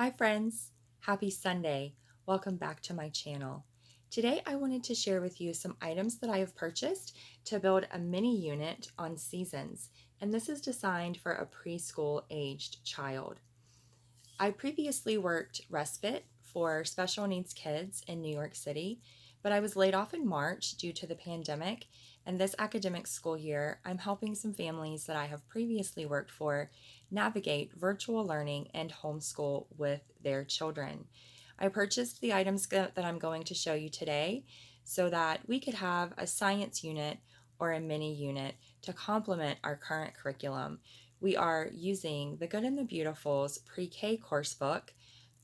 Hi friends, happy Sunday. Welcome back to my channel. Today I wanted to share with you some items that I have purchased to build a mini unit on seasons, and this is designed for a preschool aged child. I previously worked respite for special needs kids in New York City, but I was laid off in March due to the pandemic, and this academic school year, I'm helping some families that I have previously worked for navigate virtual learning and homeschool with their children. I purchased the items that I'm going to show you today so that we could have a science unit or a mini unit to complement our current curriculum. We are using The Good and the Beautiful's pre-K course book,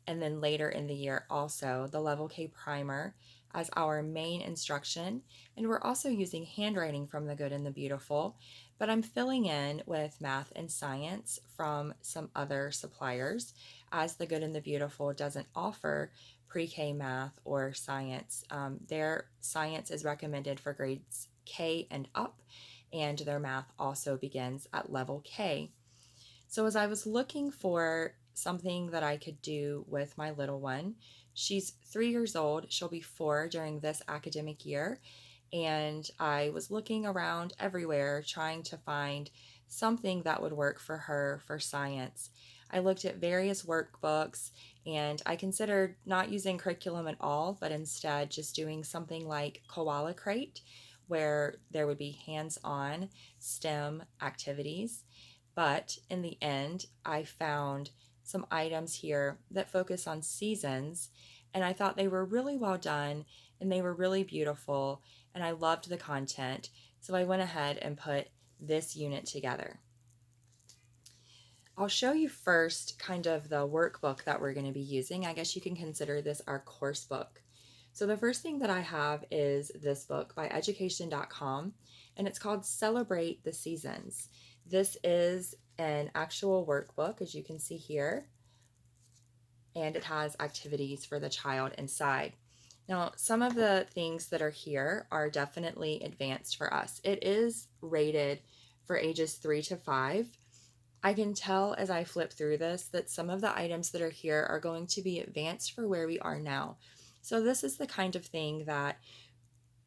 and then later in the year also the Level K primer as our main instruction, and we're also using handwriting from The Good and the Beautiful, but I'm filling in with math and science from some other suppliers as The Good and the Beautiful doesn't offer pre-K math or science. Their science is recommended for grades K and up, and their math also begins at level K. So as I was looking for something that I could do with my little one, she's 3 years old, she'll be 4 during this academic year, and I was looking around everywhere trying to find something that would work for her for science. I looked at various workbooks and I considered not using curriculum at all, but instead just doing something like Koala Crate, where there would be hands-on STEM activities. But in the end, I found some items here that focus on seasons, and I thought they were really well done and they were really beautiful, and I loved the content. So I went ahead and put this unit together. I'll show you first kind of the workbook that we're going to be using. I guess you can consider this our course book. So the first thing that I have is this book by education.com, and it's called Celebrate the Seasons. This is an actual workbook, as you can see here, and it has activities for the child inside. Now, some of the things that are here are definitely advanced for us. It is rated for ages 3 to 5. I can tell as I flip through this that some of the items that are here are going to be advanced for where we are now. So this is the kind of thing that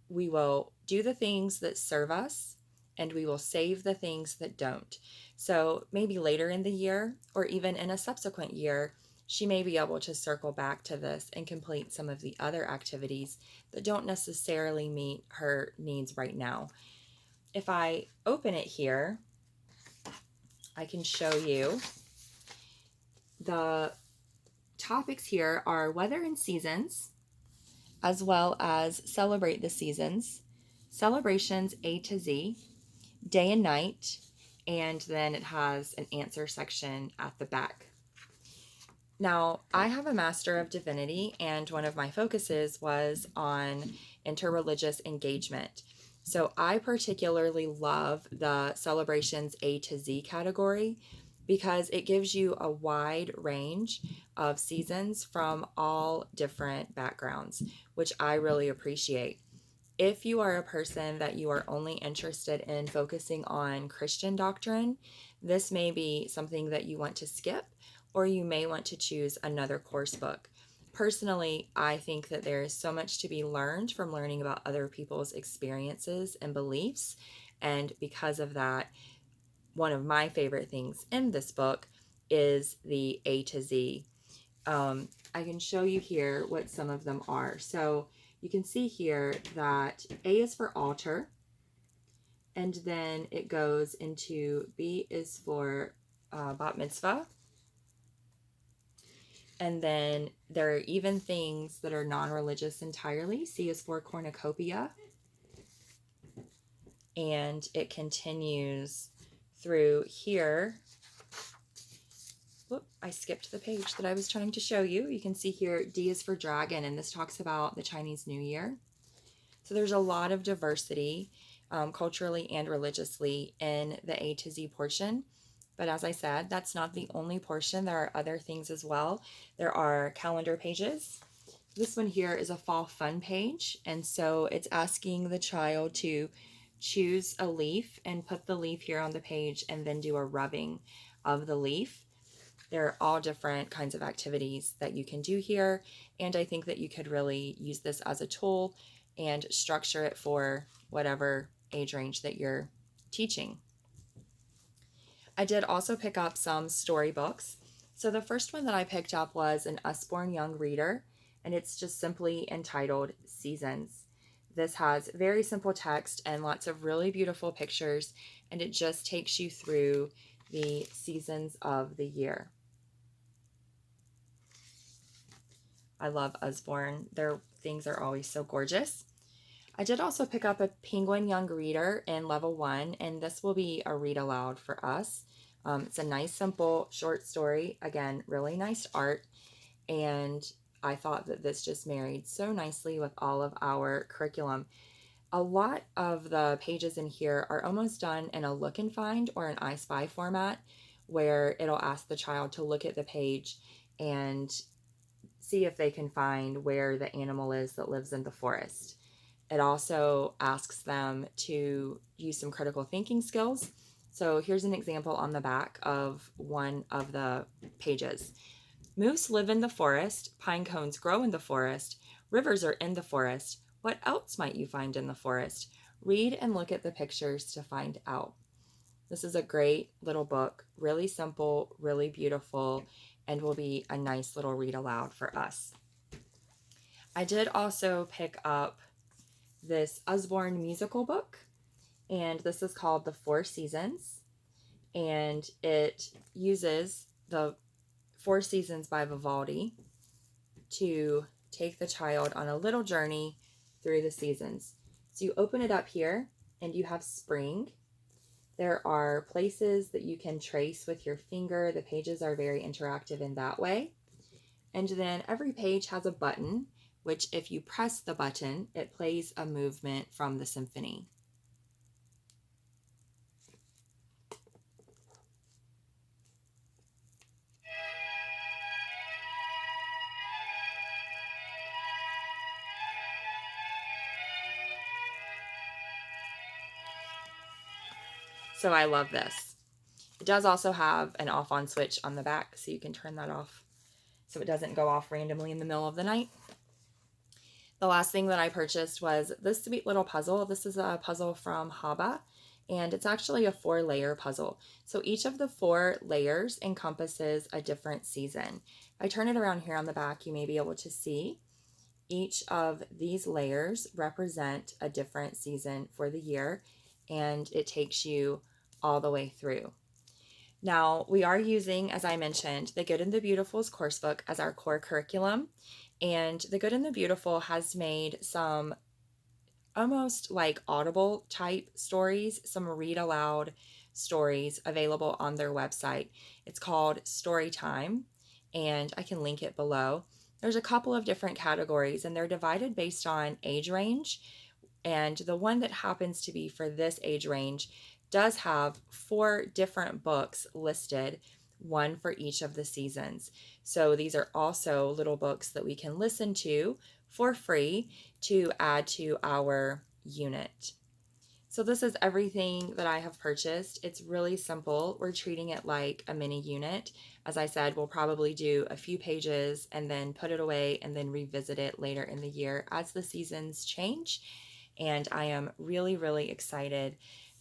we will do the things that serve us and we will save the things that don't. So maybe later in the year or even in a subsequent year, she may be able to circle back to this and complete some of the other activities that don't necessarily meet her needs right now. If I open it here, I can show you the topics here are weather and seasons, as well as celebrate the seasons, celebrations A to Z, day and night, and then it has an answer section at the back. Now, I have a Master of Divinity, and one of my focuses was on interreligious engagement. So I particularly love the celebrations A to Z category because it gives you a wide range of seasons from all different backgrounds, which I really appreciate. If you are a person that you are only interested in focusing on Christian doctrine, this may be something that you want to skip, or you may want to choose another course book. Personally, I think that there is so much to be learned from learning about other people's experiences and beliefs, and because of that, one of my favorite things in this book is the A to Z. I can show you here what some of them are. So you can see here that A is for altar, and then it goes into B is for bat mitzvah, and then there are even things that are non-religious entirely. C is for cornucopia, and it continues through here. Whoop, I skipped the page that I was trying to show you. You can see here D is for dragon, and this talks about the Chinese New Year. So there's a lot of diversity culturally and religiously in the A to Z portion. But as I said, that's not the only portion. There are other things as well. There are calendar pages. This one here is a fall fun page, and so it's asking the child to choose a leaf and put the leaf here on the page and then do a rubbing of the leaf. There are all different kinds of activities that you can do here, and I think that you could really use this as a tool and structure it for whatever age range that you're teaching. I did also pick up some storybooks. So the first one that I picked up was an Usborne Young Reader, and it's just simply entitled Seasons. This has very simple text and lots of really beautiful pictures, and it just takes you through the seasons of the year. I love Usborne. Their things are always so gorgeous. I did also pick up a Penguin Young Reader in level 1, and this will be a read aloud for us. It's a nice, simple, short story. Again, really nice art, and I thought that this just married so nicely with all of our curriculum. A lot of the pages in here are almost done in a look and find or an I Spy format, where it'll ask the child to look at the page and see if they can find where the animal is that lives in the forest. It also asks them to use some critical thinking skills. So here's an example on the back of one of the pages. Moose live in the forest, pine cones grow in the forest, rivers are in the forest. What else might you find in the forest? Read and look at the pictures to find out. This is a great little book, really simple, really beautiful, and will be a nice little read aloud for us. I did also pick up this Usborne musical book, and this is called The Four Seasons, and it uses the Four Seasons by Vivaldi to take the child on a little journey through the seasons. So you open it up here and you have spring. There are places that you can trace with your finger. The pages are very interactive in that way. And then every page has a button, which if you press the button, it plays a movement from the symphony. So I love this. It does also have an off-on switch on the back, so you can turn that off so it doesn't go off randomly in the middle of the night. The last thing that I purchased was this sweet little puzzle. This is a puzzle from Haba, and it's actually a 4-layer puzzle. So each of the 4 layers encompasses a different season. If I turn it around here on the back, you may be able to see each of these layers represent a different season for the year, and it takes you all the way through. Now, we are using, as I mentioned, the Good and the Beautiful's coursebook as our core curriculum, and the Good and the Beautiful has made some almost like Audible type stories, some read aloud stories available on their website. It's called Storytime, and I can link it below. There's a couple of different categories, and they're divided based on age range, and the one that happens to be for this age range does have 4 different books listed, one for each of the seasons. So these are also little books that we can listen to for free to add to our unit. So this is everything that I have purchased. It's really simple. We're treating it like a mini unit. As I said, we'll probably do a few pages and then put it away and then revisit it later in the year as the seasons change. And I am really, really excited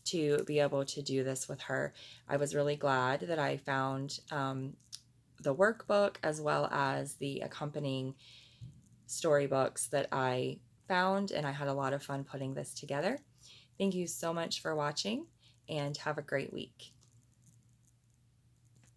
to be able to do this with her. I was really glad that I found the workbook as well as the accompanying storybooks that I found, and I had a lot of fun putting this together. Thank you so much for watching, and have a great week.